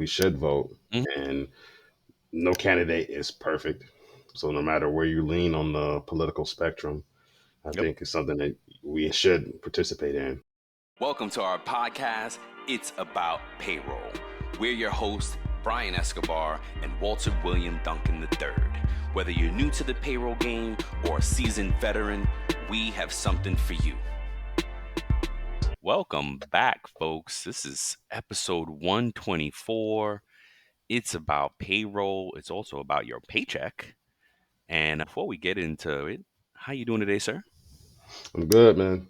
we should vote. Mhm. And no candidate is perfect. So no matter where you lean on the political spectrum, I Yep. think it's something that we should participate in. Welcome to our podcast, It's About Payroll. We're your hosts, Brian Escobar and Walter William Duncan III. Whether you're new to the payroll game or a seasoned veteran, we have something for you. Welcome back, folks. This is episode 124. It's about payroll. It's also about your paycheck. And before we get into it, how you doing today, sir? I'm good, man.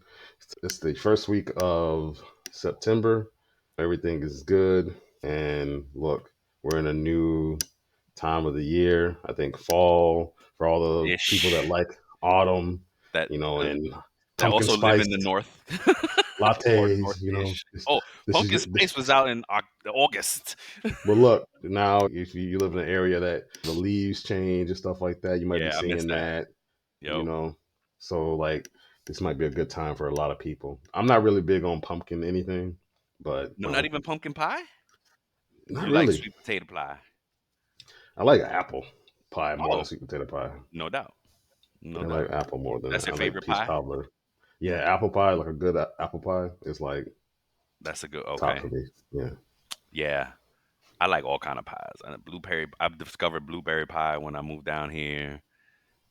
It's the first week of September. Everything is good. And look, we're in a new time of the year. I think fall for all the people that Ish. like autumn, That and that pumpkin also live spice in the north or lattes. north-ish. This, Oh, this is Pumpkin your, Spice this. was out in August. But look, now if you live in an area that the leaves change and stuff like that, you might be Yeah, I missed seeing that. that. You Yo, know, so like this might be a good time for a lot of people. I'm not really big on pumpkin anything, but no, not even pumpkin pie. not You like really. sweet potato pie? I like apple pie more than Oh, sweet potato pie. no doubt, no I doubt. like apple more than That's I your like favorite peach pie? cobbler. Yeah, apple pie, like a good apple pie, is like That's a good. top Okay, for me. Yeah. yeah. I like all kind of pies. And blueberry. I've discovered blueberry pie when I moved down here.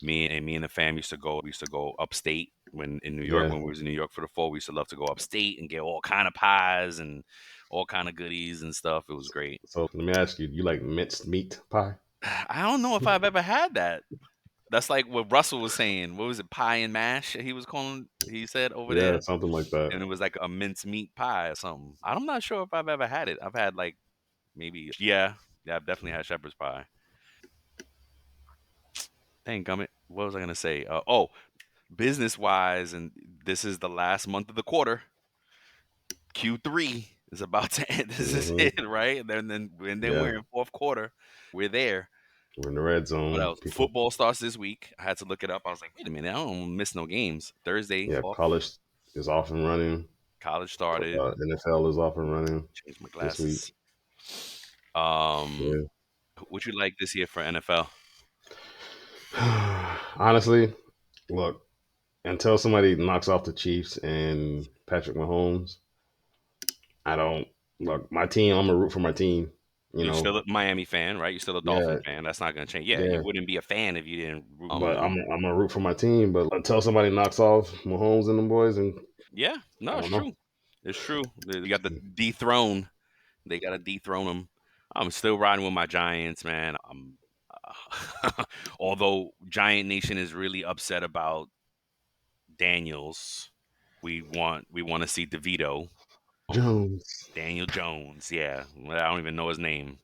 Me and the fam used to go. We used to go upstate when in New York. Yeah. When we was in New York for the fall, we used to love to go upstate and get all kind of pies and all kind of goodies and stuff. It was great. So let me ask you, you like minced meat pie? I don't know if I've ever had that. That's like what Russell was saying. What was it? Pie and mash. He was calling. He said over Yeah, there, something like that. and it was like a mince meat pie or something. I'm not sure if I've ever had it. I've had like maybe. Yeah. I've definitely had shepherd's pie. Dang gummit. What was I gonna say? Business wise, and this is the last month of the quarter. Q3 is about to end. This is Hmm. it, right? And then Yeah, we're in fourth quarter. We're there. we're in the red What zone, else? people. Football starts this week. I had to look it up. I was like, wait a minute, I don't miss no games. Thursday Yeah, off. college is off and running. College started. NFL is off and running Change my this week. glasses. Um, Yeah. what you like this year for NFL? Honestly, look, until somebody knocks off the Chiefs and Patrick Mahomes, I don't look my team. I'm gonna root for my team. You You're know, still a Miami fan, right? You're still a Dolphin yeah, fan. That's not gonna change. Yeah, you yeah. wouldn't be a fan if you didn't. But I'm gonna root for my team. But until somebody knocks off Mahomes and them boys, and Yeah, I no, it's don't know. true. It's true. You got the dethrone. They got to dethrone them. I'm still riding with my Giants, man. Although Giant Nation is really upset about Daniels, we want to see DeVito, Jones. Daniel Jones. Yeah, I don't even know his name.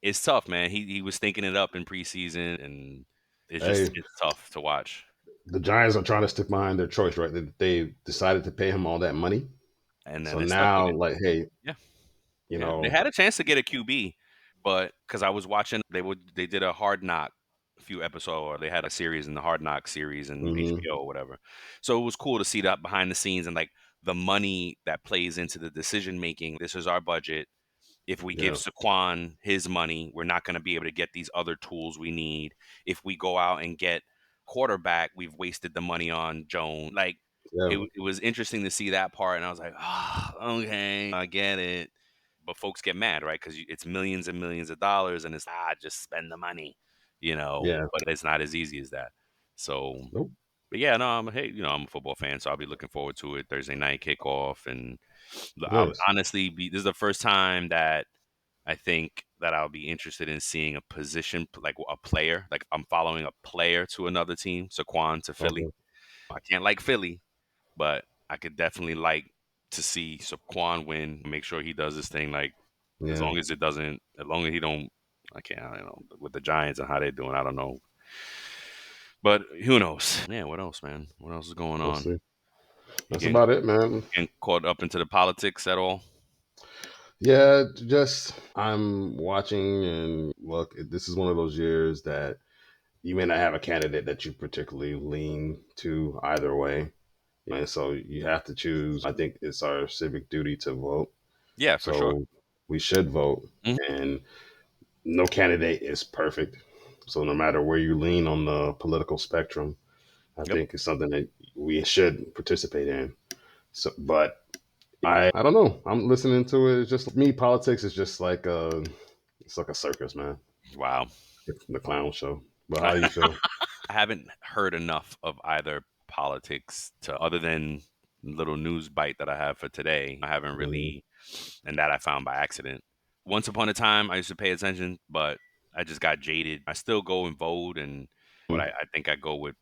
It's tough, man. He was thinking it up in preseason, and Hey, it's tough to watch. the Giants are trying to stick behind their choice, right? They decided to pay him all that money. And then So they stuck with now, it. like, hey, Yeah, you yeah. They know, had a chance to get a QB, but because I was watching, they did a Hard Knock few episode, or they had a series in the Hard Knock series in hmm HBO or whatever. So it was cool to see that behind the scenes and like the money that plays into the decision making. This is our budget. If we give yeah, Saquon his money, we're not going to be able to get these other tools we need. If we go out and get quarterback, we've wasted the money on Jones. Like yeah, it was interesting to see that part, and I was like, okay, I get it. But folks get mad, right? Because it's millions and millions of dollars, and it's just spend the money, yeah. But it's not as easy as that. So, Nope. but yeah, no, I'm a football fan, so I'll be looking forward to it. Thursday night kickoff, and I'll Nice. honestly this is the first time that I think that I'll be interested in seeing a position like a player, like I'm following a player to another team. Saquon to Philly. Okay. I can't like Philly, but I could definitely like to see Saquon win. Make sure he does his thing. Like as Yeah. long as it doesn't, as long as he don't, I don't know with the Giants and how they're doing. I don't know, but who knows? Yeah, what else, man? What else is going We'll on? see. You That's about it, man. getting caught up into the politics at all? Yeah, just I'm watching and look, this is one of those years that you may not have a candidate that you particularly lean to either way. And so you have to choose. I think it's our civic duty to vote. Yeah, for sure. So we should vote. Mhm. And no candidate is perfect. So no matter where you lean on the political spectrum, I Yep. think it's something that we should participate in. So, but I don't know. I'm listening to it. It's just me. Politics is just like it's like a circus, man. Wow. It's the clown show. But how do you feel? I haven't heard enough of either politics to other than little news bite that I have for today. I haven't Mhm. really, and that I found by accident. Once upon a time, I used to pay attention, but I just got jaded. I still go and vote, but I think I go with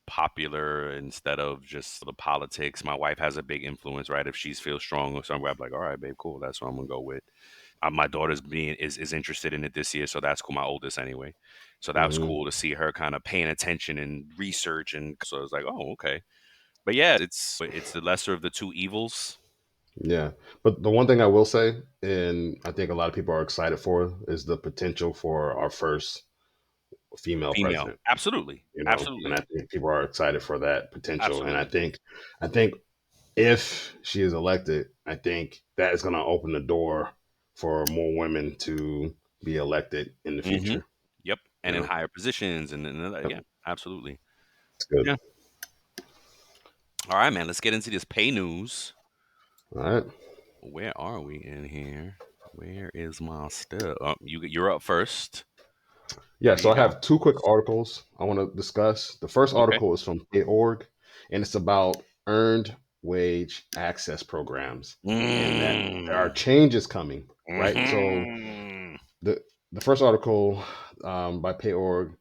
popular instead of just the politics. My wife has a big influence, right? If she feels strong or somewhere, I'm like, all right, babe, cool. That's what I'm gonna go with. My daughter's being is interested in it this year, so that's cool. My oldest anyway, so that was Mhm. cool to see her kind of paying attention and research, and so I was like, oh, okay. But yeah, it's the lesser of the two evils. Yeah. But the one thing I will say, and I think a lot of people are excited for, is the potential for our first female Female, president. absolutely, And absolutely, I think people are excited for that potential. And absolutely. I think if she is elected, I think that is going to open the door for more women to be elected in the Hmm. future. Yep, You and in know, higher positions, and Yep. yeah, absolutely. It's good. Yeah. All right, man. Let's get into this pay news. All right. Where are we in here? Where is my stuff? Oh, you're up first. Yeah, What do so you I got? have two quick articles I want to discuss. The first Okay. article is from Pay.org, and it's about earned wage access programs, and that there are Mm. changes coming. Right. So Hmm. the the first article by Pay.org,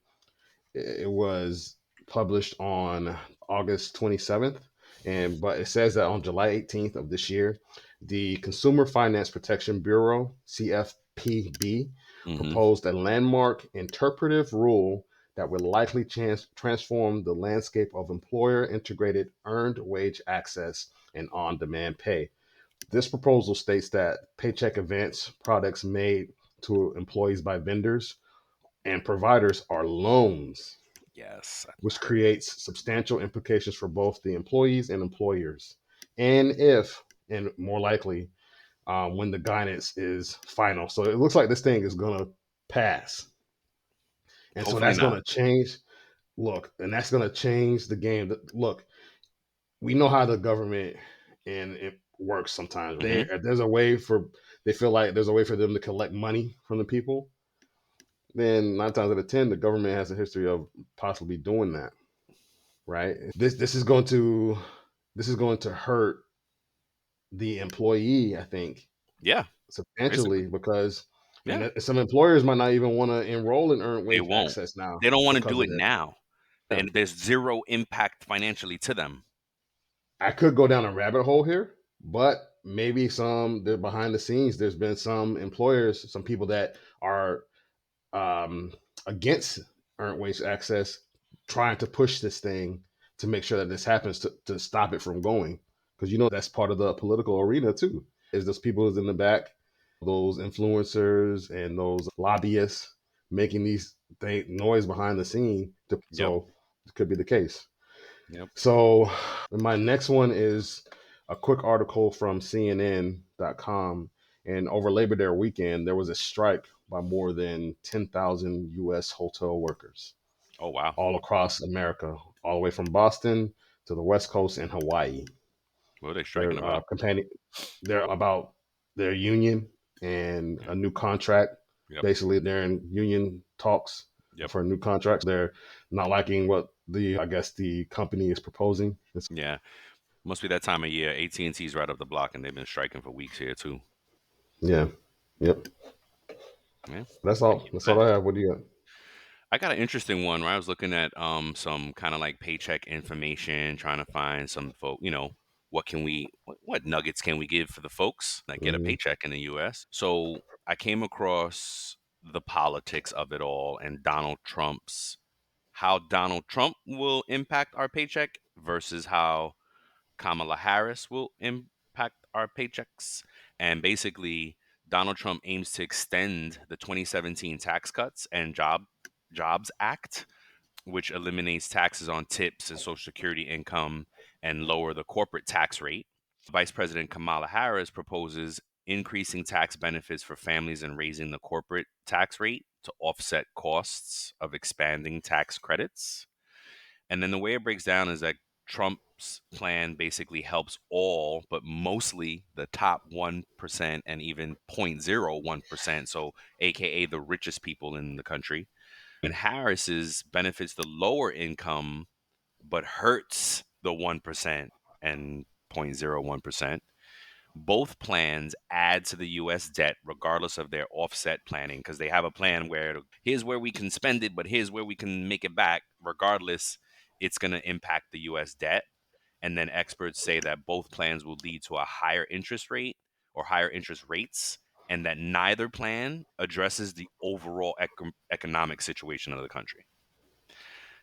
it was published on August 27th, and but it says that on July 18th of this year, the Consumer Finance Protection Bureau (CFPB) Hmm. proposed a landmark interpretive rule that would likely transform the landscape of employer integrated earned wage access and on demand pay. This proposal states that paycheck advance products made to employees by vendors and providers are loans, Yes, I which heard it. creates substantial implications for both the employees and employers. And if, and more likely, when the guidance is final. So it looks like this thing is going to pass. And so Hopefully that's going not. to change. Look, and that's going to change the game. Look, we know how the government and it works sometimes. Hmm. There's a way for, they feel like there's a way for them to collect money from the people. Then nine times out of 10, the government has a history of possibly doing that. Right. This is going to hurt the employee, I think, Yeah, basically. substantially because Yeah, some employers might not even want to enroll in earned they wage won't. access now They don't want to because do of it this. now, Yeah. and there's zero impact financially to them. I could go down a rabbit hole here, but maybe behind the scenes, there's been some employers, some people that are um, against earned wage access, trying to push this thing to make sure that this happens to stop it from going. Because that's part of the political arena too. Is those people who's in the back, those influencers and those lobbyists making these noise behind the scene. Yep. So it could be the case. Yep. So my next one is a quick article from CNN.com. And over Labor Day weekend, there was a strike by more than 10,000 U.S. hotel workers Oh wow. all across America, all the way from Boston to the West Coast and Hawaii. What are they striking They're about? they're about their union and Mm. a new contract. Yep. Basically, they're in union talks Yep. for a new contract. They're not liking what I guess the company is proposing. Yeah. Must be that time of year. AT&T's right up the block, and they've been striking for weeks here too. Yeah. Yep. Yeah. That's Can't all. keep That's it. all I have. What do you got? I got an interesting one where I was looking at some kind of like paycheck information, trying to find some folk, what nuggets can we give for the folks that get a Hmm. paycheck in the US. So I came across the politics of it all and how Donald Trump will impact our paycheck versus how Kamala Harris will impact our paychecks. And basically, Donald Trump aims to extend the 2017 Tax Cuts and Jobs Act, which eliminates taxes on tips and Social Security income and lower the corporate tax rate. Vice President Kamala Harris proposes increasing tax benefits for families and raising the corporate tax rate to offset costs of expanding tax credits. And then the way it breaks down is that Trump's plan basically helps all, but mostly the top 1% and even 0.01%. So, AKA the richest people in the country. And Harris's benefits the lower income, but hurts the 1% and 0.01%. Both plans add to the US debt regardless of their offset planning, because they have a plan where here's where we can spend it, but here's where we can make it back. Regardless, it's going to impact the US debt. And then experts say that both plans will lead to a higher interest rate or higher interest rates, and that neither plan addresses the overall economic situation of the country.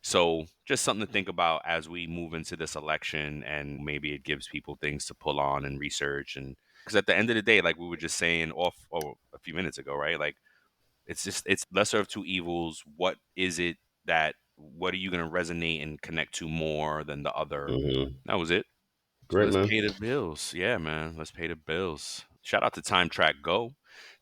So just something to think about as we move into this election, and maybe it gives people things to pull on and research. And because at the end of the day, like we were just saying off a few minutes ago, right? Like it's lesser of two evils. What is it that what are you going to resonate and connect to more than the other? Hmm. That was it. So Great, let's man. pay the bills. Yeah, man. Let's pay the bills. Shout out to Time Track Go.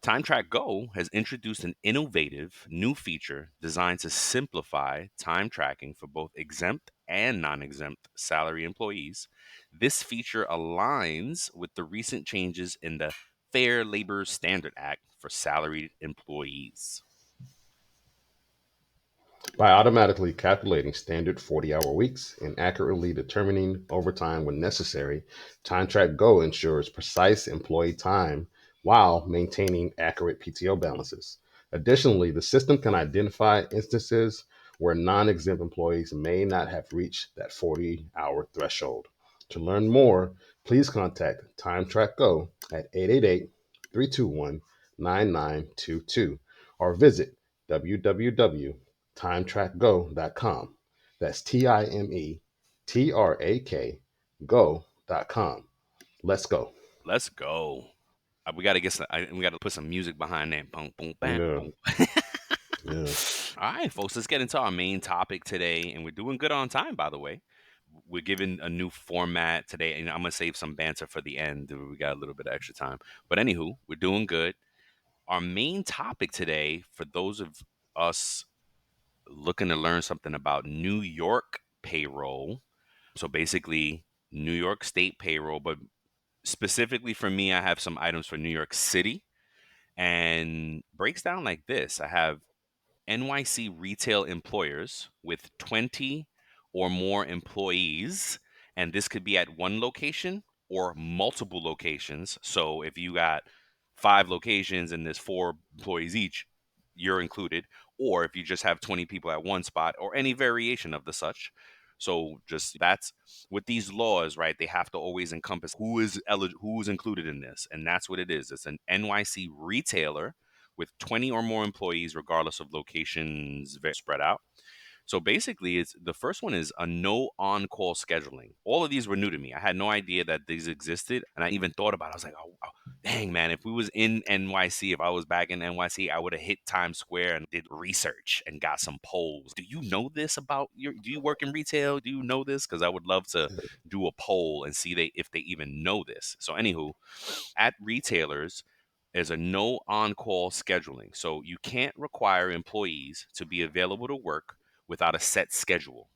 Time Track Go has introduced an innovative new feature designed to simplify time tracking for both exempt and non exempt salary employees. This feature aligns with the recent changes in the Fair Labor Standard Act for salaried employees. By automatically calculating standard 40-hour weeks and accurately determining overtime when necessary, TimeTrack Go ensures precise employee time while maintaining accurate PTO balances. Additionally, the system can identify instances where non exempt employees may not have reached that 40-hour threshold. To learn more, please contact TimeTrack Go at 888 321 9922 or visit www.timetrackgo.com. That's TIMETRAK go.com. Let's go. Let's go. We got to we got to put some music behind that. Boom, boom, bam, Yeah. boom. Yeah. All right, folks, let's get into our main topic today. And we're doing good on time, by the way. We're given a new format today, and I'm going to save some banter for the end. We got a little bit of extra time. But anywho, we're doing good. Our main topic today, for those of us looking to learn something about New York payroll. So basically, New York State payroll, but specifically for me, I have some items for New York City, and breaks down like this. I have NYC Retail Employers with 20 or more employees, and this could be at one location or multiple locations. So if you got 5 locations and there's 4 employees each, you're included. Or if you just have 20 people at one spot, or any variation of the such. So just that's with these laws, right? They have to always encompass who's included in this, and that's what it is. It's an NYC retailer with 20 or more employees, regardless of locations, very spread out. So basically, it's the first one is a no on-call scheduling. All of these were new to me. I had no idea that these existed, and I even thought about it. I was like, oh, dang, man, if we was in NYC, if I was back in NYC, I would have hit Times Square and did research and got some polls. Do you know this about do you work in retail? Do you know this? Because I would love to do a poll and see if they even know this. So anywho, at retailers, there's a no on-call scheduling. So you can't require employees to be available to work without a set schedule.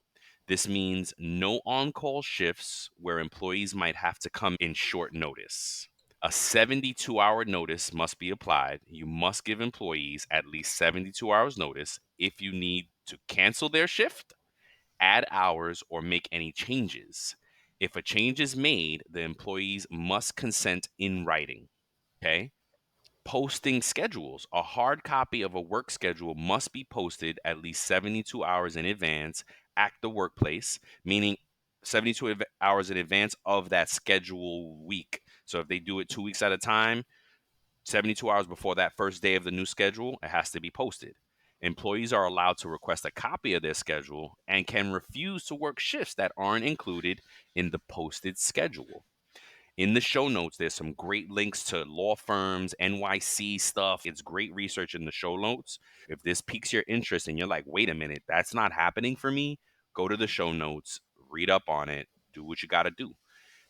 This means no on call shifts where employees might have to come in short notice. A 72-hour notice must be applied. You must give employees at least 72 hours notice if you need to cancel their shift, add hours, or make any changes. If a change is made, the employees must consent in writing. Okay. Posting schedules. A hard copy of a work schedule must be posted at least 72 hours in advance at the workplace, meaning 72 hours in advance of that schedule week. So if they do it 2 weeks at a time, 72 hours before that first day of the new schedule, it has to be posted. Employees are allowed to request a copy of their schedule and can refuse to work shifts that aren't included in the posted schedule. In the show notes, there's some great links to law firms, NYC stuff. It's great research in the show notes. If this piques your interest and you're like, wait a minute, that's not happening for me, go to the show notes, read up on it, do what you got to do.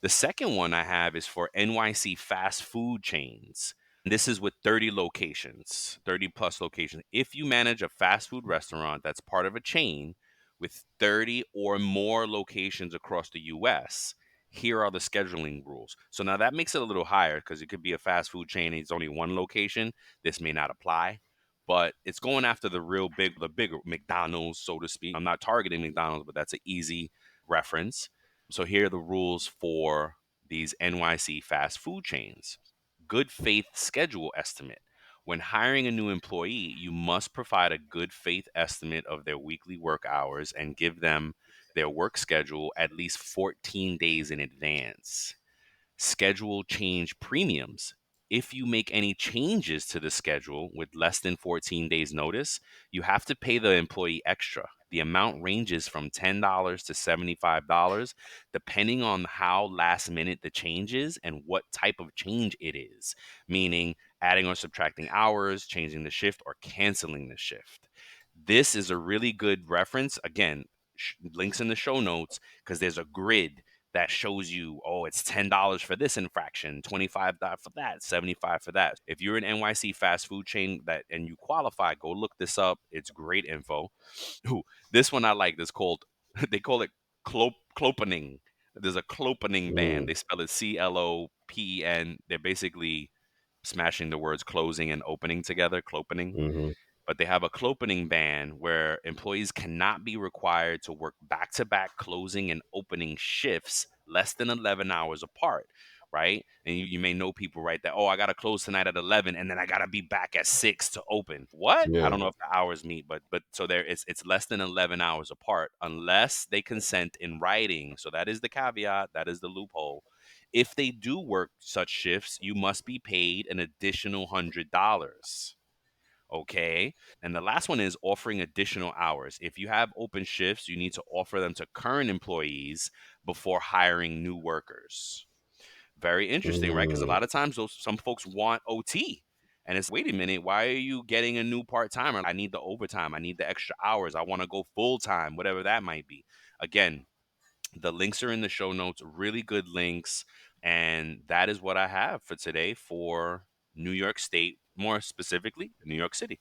The second one I have is for NYC fast food chains. This is with 30 locations, 30 plus locations. If you manage a fast food restaurant that's part of a chain with 30 or more locations across the US, here are the scheduling rules. So now that makes it a little higher because it could be a fast food chain and it's only one location. This may not apply, but it's going after the bigger McDonald's, so to speak. I'm not targeting McDonald's, but that's an easy reference. So here are the rules for these NYC fast food chains. Good faith schedule estimate. When hiring a new employee, you must provide a good faith estimate of their weekly work hours and give them their work schedule at least 14 days in advance. Schedule change premiums. If you make any changes to the schedule with less than 14 days notice, you have to pay the employee extra. The amount ranges from $10 to $75, depending on how last minute the change is and what type of change it is, meaning adding or subtracting hours, changing the shift, or canceling the shift. This is a really good reference. Again, links in the show notes because there's a grid that shows you, oh, it's $10 for this infraction, $25 for that, $75 for that. If you're an NYC fast food chain that and you qualify, go look this up. It's great info. Ooh, this one I like. This called they call it clopening. There's a clopening ban. Mm, They spell it CLOPEN. They're basically smashing the words closing and opening together, clopening, hmm but they have a clopening ban where employees cannot be required to work back-to-back closing and opening shifts less than 11 hours apart, right? And you may know people, right, that, oh, I got to close tonight at 11 and then I got to be back at 6 to open. What? I Yeah. don't know if the hours meet, but so there it's less than 11 hours apart unless they consent in writing. So that is the caveat, that is the loophole. If they do work such shifts, you must be paid an additional $100. Okay. And the last one is offering additional hours. If you have open shifts, you need to offer them to current employees before hiring new workers. Very interesting, right? Because a Mm. lot of times some folks want OT. And it's, wait a minute, why are you getting a new part timer? I need the overtime. I need the extra hours. I want to go full time, whatever that might be. Again, the links are in the show notes, really good links. And that is what I have for today for New York State, more specifically, New York City.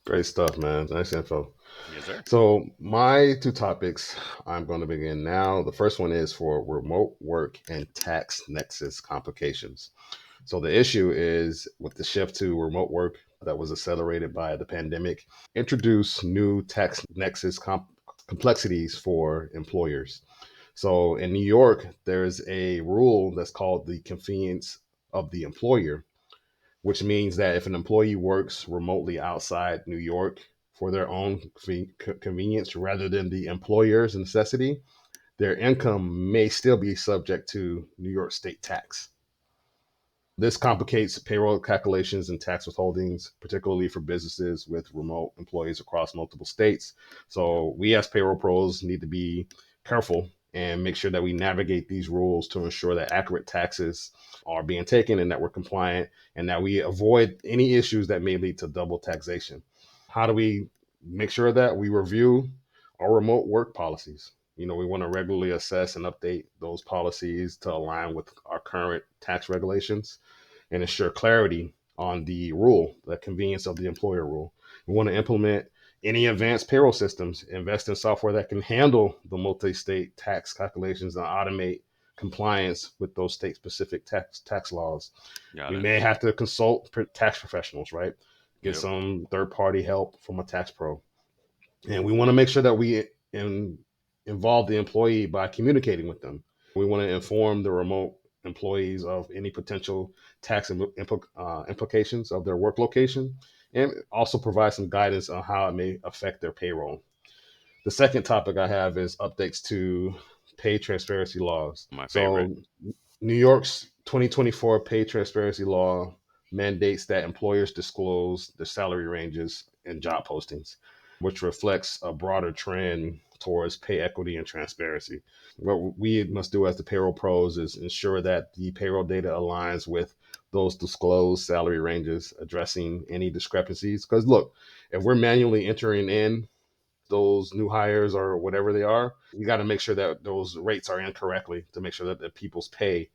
Great stuff, man. Nice info. Yes, sir. So, my two topics I'm going to begin now. The first one is for remote work and tax nexus complications. So, the issue is with the shift to remote work that was accelerated by the pandemic, introduce new tax nexus complexities for employers. So, in New York, there's a rule that's called the convenience of the employer, which means that if an employee works remotely outside New York for their own convenience rather than the employer's necessity, their income may still be subject to New York state tax. This complicates payroll calculations and tax withholdings, particularly for businesses with remote employees across multiple states. Yep. So, we as payroll pros need to be careful and make sure that we navigate these rules to ensure that accurate taxes are being taken and that we're compliant and that we avoid any issues that may lead to double taxation. How do we make sure that we review our remote work policies? We want to regularly assess and update those policies to align with our current tax regulations and ensure clarity on the rule, the convenience of the employer rule. We want to implement any advanced payroll systems, invest in software that can handle the multi state tax calculations and automate compliance with those state specific tax laws. Got We it. may have to consult tax professionals, right? Get Yep. some third party help from a tax pro. And we want to make sure that we involve the employee by communicating with them. We want to inform the remote employees of any potential tax implications of their work location and also provide some guidance on how it may affect their payroll. The second topic I have is updates to pay transparency laws. My favorite. So, New York's 2024 pay transparency law mandates that employers disclose their salary ranges and job postings, which reflects a broader trend towards pay equity and transparency. What we must do as the payroll pros is ensure that the payroll data aligns with those disclosed salary ranges, addressing any discrepancies. Because look, if we're manually entering in those new hires or whatever they are, you got to make sure that those rates are in correctly to make sure that the people's pay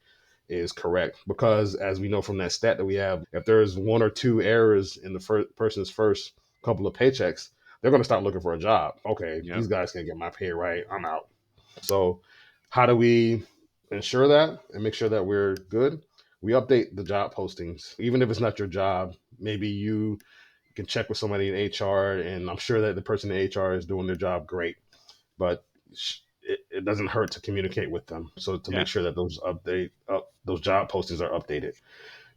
is correct. Because as we know from that stat that we have, if there's one or two errors in the person's first couple of paychecks, they're going to start looking for a job. Okay, Yep. these guys can't get my pay right. I'm out. So, how do we ensure that and make sure that we're good? We update the job postings, even if it's not your job. Maybe you can check with somebody in HR, and I'm sure that the person in HR is doing their job great, but it doesn't hurt to communicate with them. So to Yeah. make sure that those job postings are updated.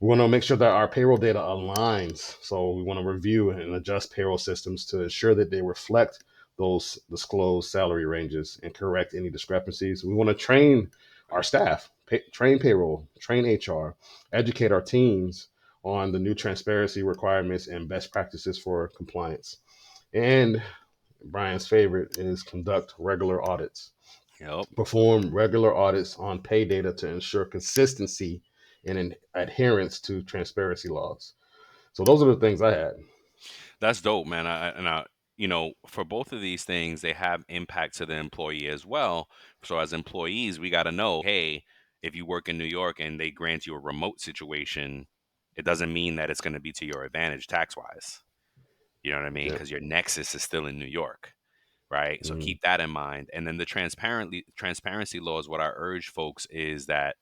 We want to make sure that our payroll data aligns. So we want to review and adjust payroll systems to ensure that they reflect those disclosed salary ranges and correct any discrepancies. We want to train our staff, train payroll, train HR, educate our teams on the new transparency requirements and best practices for compliance. And Brian's favorite is conduct regular audits. Yep. Perform regular audits on pay data to ensure consistency and adherence to transparency laws. So those are the things I had. That's dope, man. For both of these things, they have impact to the employee as well. So as employees, we got to know, hey, if you work in New York and they grant you a remote situation, it doesn't mean that it's going to be to your advantage tax wise. You know what I mean? Yeah. Because your nexus is still in New York, right? So Mm-hmm. keep that in mind. And then the transparency laws. What I urge folks is that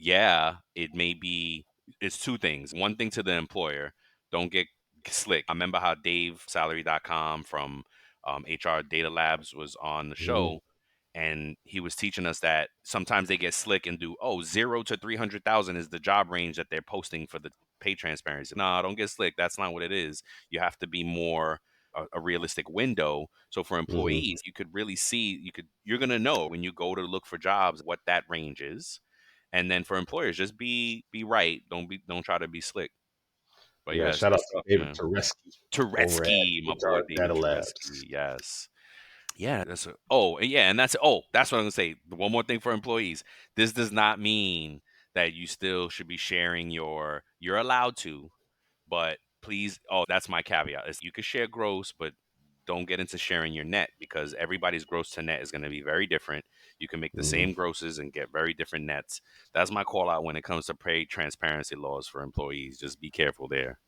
yeah, it may be, it's two things. One thing to the employer, don't get slick. I remember how Dave salary.com from HR Data Labs was on the Mm-hmm. show, and he was teaching us that sometimes they get slick and do, oh, 0 to 300,000 is the job range that they're posting for the pay transparency. No, don't get slick. That's not what it is. You have to be more a realistic window. So for Mm-hmm. employees, you could really see, you're gonna know when you go to look for jobs what that range is. And then for employers, just be right. Don't try to be slick. But Yeah. yeah, Shout out it's to tough, David man. Turetsky over at Turetsky, my boy HR David Data Labs. Turetsky. Yes. Yeah, that's what I'm gonna say. One more thing for employees. This does not mean that you still should be sharing you're allowed to, but please, that's my caveat. Is you can share gross, but don't get into sharing your net because everybody's gross to net is going to be very different. You can make the Mm-hmm. same grosses and get very different nets. That's my call out when it comes to pay transparency laws for employees. Just be careful there.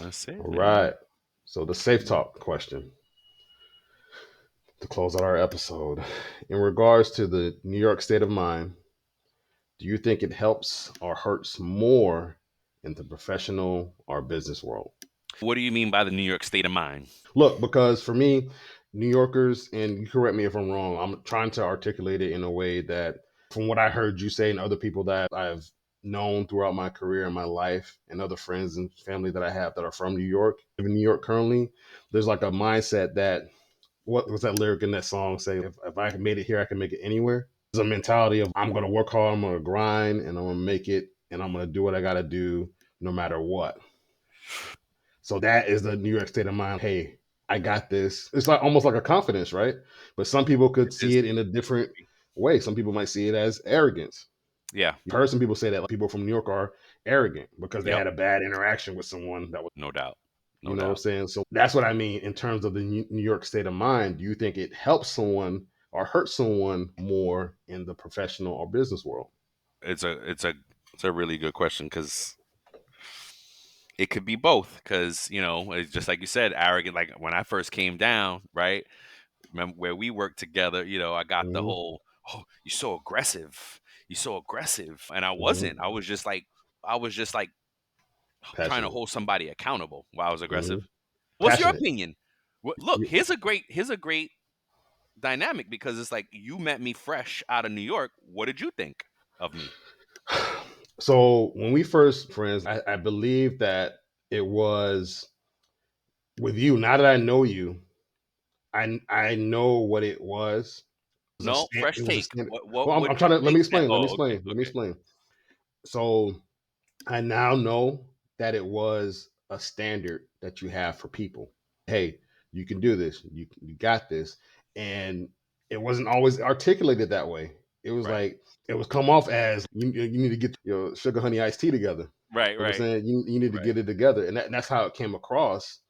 That's it, All man. right. So the safe talk question to close out our episode. In regards to the New York state of mind, do you think it helps or hurts more in the professional or business world? What do you mean by the New York state of mind? Look, because for me, New Yorkers, and you correct me if I'm wrong, I'm trying to articulate it in a way that, from what I heard you say and other people that I've known throughout my career and my life, and other friends and family that I have that are from New York, live in New York currently, there's like a mindset that, what was that lyric in that song say? If I can made it here, I can make it anywhere. There's a mentality of I'm going to work hard, I'm going to grind, and I'm going to make it, and I'm going to do what I got to do no matter what. So that is the New York state of mind. Hey, I got this. It's like almost like a confidence, right? But some people could It see is. it in a different way. Some people might see it as arrogance. Yeah. You've heard some people say that like, people from New York are arrogant because they Yep. had a bad interaction with someone that was, No doubt. you No know what I'm doubt. saying? So that's what I mean in terms of the New York state of mind. Do you think it helps someone or hurts someone more in the professional or business world? It's a really good question because it could be both. Because it's just like you said, arrogant. Like when I first came down, right? Remember where we worked together, I got the Mm-hmm. whole, oh, you're so aggressive. You're so aggressive. And I Mm-hmm. wasn't. I was just like trying to Passionate. hold somebody accountable while I was Mm-hmm. aggressive. What's your Passionate. opinion? Look, here's a great dynamic because it's like you met me fresh out of New York. What did you think of me? So when we first friends, I believe that it was with you. Now that I know you, I know what it was. No, fresh It was a take. standard. What what Well, I'm what's trying your to let take me now? explain. Let me Oh, okay, explain. Let me okay. explain. So I now know that it was a standard that you have for people. Hey, you can do this. You got this, and it wasn't always articulated that way. It was Right. like it was come off as you need to get your sugar honey iced tea together. Right, You know what I'm right, saying? You need to right. get it together, and that's how it came across.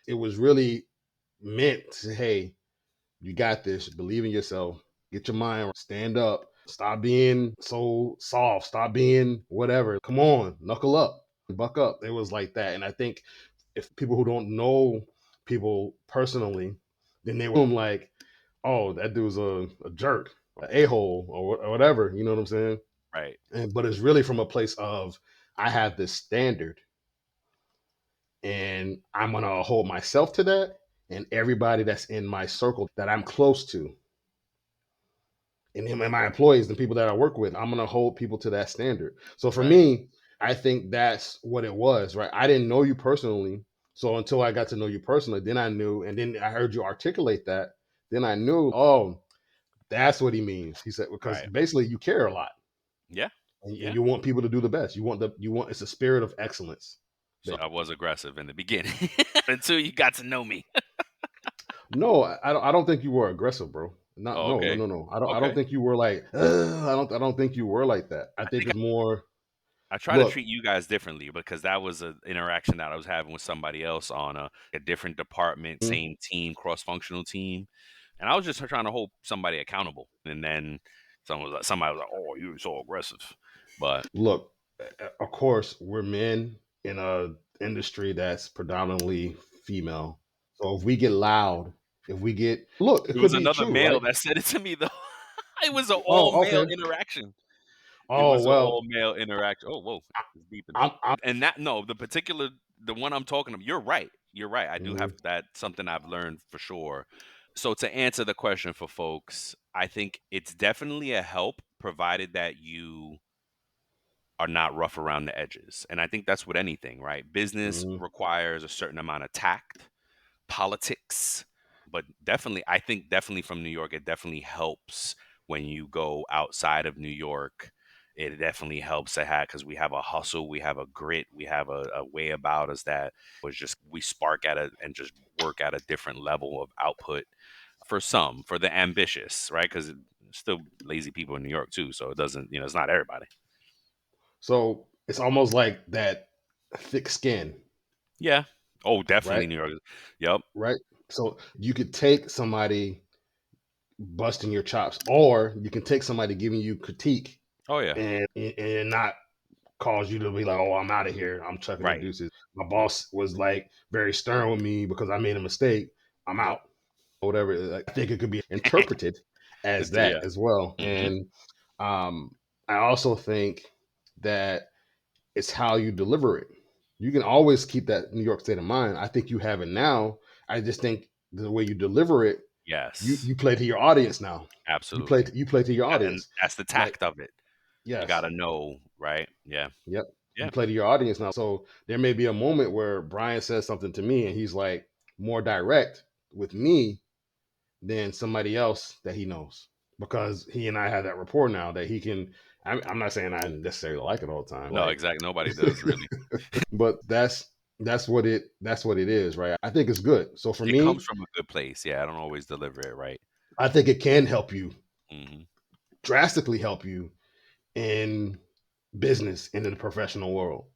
It was really meant to, hey, You got this. Believe in yourself. Get your mind right. Stand up. Stop being so soft. Stop being whatever. Come on, knuckle up, buck up. It was like that. And I think if people who don't know people personally, then they will like, oh, that dude's a jerk, an a hole, or whatever. You know what I'm saying? Right. But it's really from a place of I have this standard, and I'm gonna hold myself to that, and everybody that's in my circle that I'm close to, and my employees, the people that I work with, I'm gonna hold people to that standard. So for Right. me, I think that's what it was, right? I didn't know you personally, so until I got to know you personally, then I knew, and then I heard you articulate that, then I knew, oh, that's what he means. He said because Right. basically you care a lot, Yeah. and Yeah. you want people to do the best. You want it's a spirit of excellence. So I was aggressive in the beginning until you got to know me. No, I don't think you were aggressive, bro. Not Oh, no no okay. no no. I don't Okay. think you were like. I don't think you were like that. I I think think it's more. I try to Look, treat you guys differently because that was an interaction that I was having with somebody else on a different department, mm, same team, cross-functional team, and I was just trying to hold somebody accountable. And then somebody was like, "Oh, you're so aggressive," but look. Of course, we're men in a industry that's predominantly female. So if we get loud, if we get look, it it could was be another true, right? male that said it to me though. It was an all Oh, male okay. interaction. It Oh was an well, all male interaction. Oh, whoa, it's beeping. I'm And that no, the one I'm talking about. You're right. You're right. I do have mhm. that something I've learned for sure. So to answer the question for folks, I think it's definitely a help provided that you are not rough around the edges. And I think that's with anything, right? Business Mhm. requires a certain amount of tact, politics, but definitely, I think definitely from New York, it definitely helps when you go outside of New York. It definitely helps to have because we have a hustle, we have a grit, we have a way about us that was just we spark at it and just work at a different level of output for some, for the ambitious, right? Because still lazy people in New York too, so it doesn't, it's not everybody. So it's almost like that thick skin, Yeah. Oh, definitely right? New York. Yep. Right. So you could take somebody busting your chops, or you can take somebody giving you critique Oh yeah. and not cause you to be like, oh, I'm out of here. I'm chucking the Right. deuces. My boss was like very stern with me because I made a mistake. I'm Yep. out. Or whatever. Like, I think it could be interpreted as that Yeah. as well. Hmm. And um, I also think that it's how you deliver it. You can always keep that New York state of mind. I think you have it now. I just think the way you deliver it, Yes. you play to your audience now. Absolutely. You play to your And audience. that's the Like tact of it. You yes, gotta know, right? Yeah. yep. You Yeah. play to your audience now. So there may be a moment where Brian says something to me and he's like more direct with me than somebody else that he knows because he and I have that rapport now that he can. I'm not saying I necessarily like it all the time, No, right? exactly. Nobody does really. But that's what it is, right? I think it's good. So for It comes me, from a good place. Yeah, I don't always deliver it right. I think it can help you Hmm. drastically help you in business and in the professional world.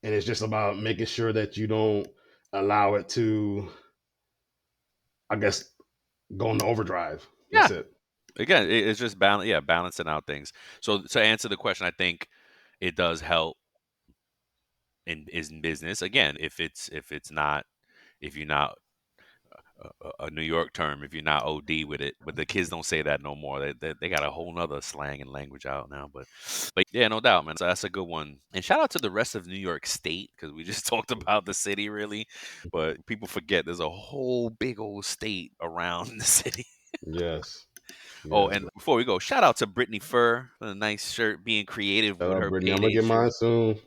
And it's just about making sure that you don't allow it to, I guess, go into overdrive. Yeah. That's it. Again, it's just yeah, balancing out things. So to answer the question, I think it does help in business. Again, if it's not if you're not a New York term, if you're not OD with it, but the kids don't say that no more. They got a whole nother slang and language out now. But yeah, no doubt, man. So that's a good one. And shout out to the rest of New York State because we just talked about the city really, but people forget there's a whole big old state around the city. Yes. Oh, Yes. and before we go, shout out to Brittany Fur for a nice shirt, being creative Shout with out, her Brittany. I'm gonna payday get mine shirt. soon.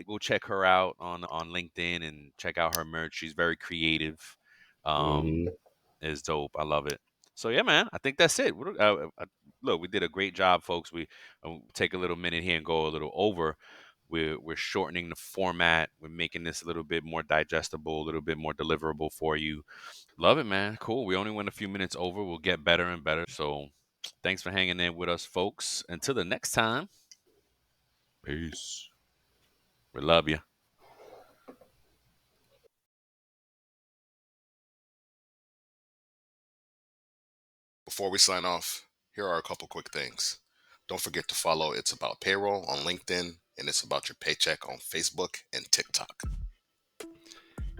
Go check her out on LinkedIn and check out her merch. She's very creative. Um, Hmm. is dope. I love it. So yeah, man, I think that's it. Look, we did a great job, folks. We take a little minute here and go a little over. We're shortening the format. We're making this a little bit more digestible, a little bit more deliverable for you. Love it, man. Cool. We only went a few minutes over. We'll get better and better. So thanks for hanging in with us, folks. Until the next time, peace. We love you. Before we sign off, here are a couple quick things. Don't forget to follow It's About Payroll on LinkedIn and It's About Your Paycheck on Facebook and TikTok.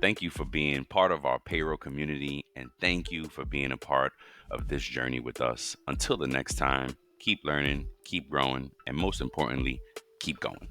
Thank you for being part of our payroll community, and thank you for being a part of this journey with us. Until the next time, keep learning, keep growing, and most importantly, keep going.